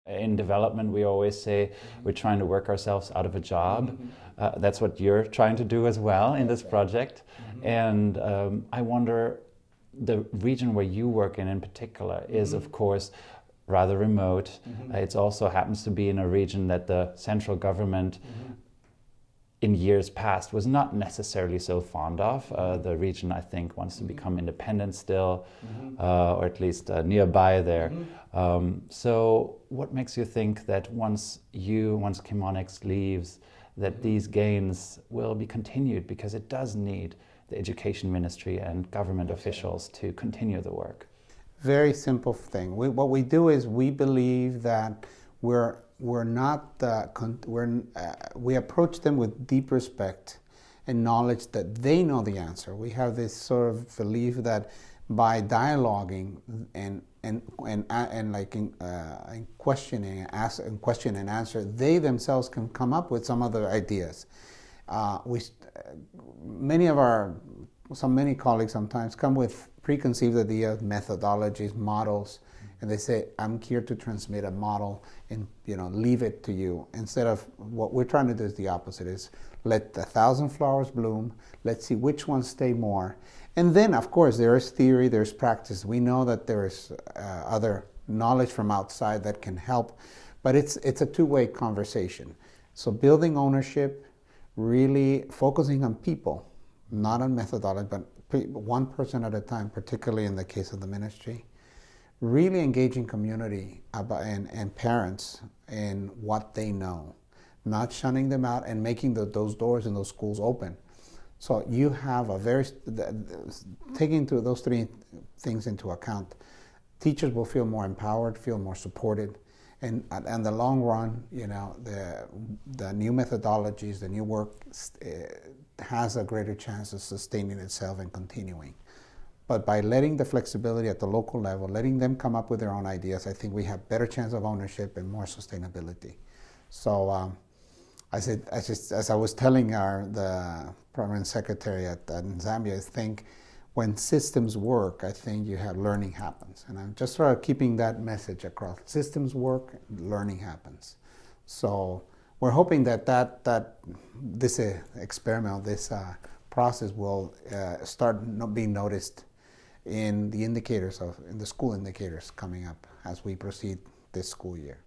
In development, we always say we're trying to work ourselves out of a job. That's what you're trying to do as well in this project. And I wonder, the region where you work in particular is, of course, rather remote. It also happens to be in a region that the central government in years past was not necessarily so fond of. The region, I think, wants to become independent still, or at least nearby there. So what makes you think that once Chemonix leaves, that these gains will be continued? Because it does need the education ministry and government officials to continue the work. Very simple thing. What we do is we believe that we approach them with deep respect and knowledge that they know the answer. We have this sort of belief that by dialoguing and question and answer, they themselves can come up with some other ideas. Many colleagues sometimes come with preconceived ideas, methodologies, models, and they say, I'm here to transmit a model and leave it to you. Instead of what we're trying to do is the opposite, is let 1,000 flowers bloom, let's see which ones stay more. And then, of course, there is theory, there's practice. We know that there is other knowledge from outside that can help, but it's a two-way conversation. So building ownership, really focusing on people, not on methodology, but one person at a time, particularly in the case of the ministry. Really engaging community and parents in what they know, not shunning them out and making those doors in those schools open. So you have taking those three things into account, teachers will feel more empowered, feel more supported, and in the long run, the new methodologies, the new work has a greater chance of sustaining itself and continuing. But by letting the flexibility at the local level, letting them come up with their own ideas, I think we have better chance of ownership and more sustainability. So as I was telling the permanent secretary at Zambia, I think when systems work, I think you have learning happens. And I'm just sort of keeping that message across. Systems work, learning happens. So we're hoping that this experiment, this process will start being noticed in the indicators in the school indicators coming up as we proceed this school year.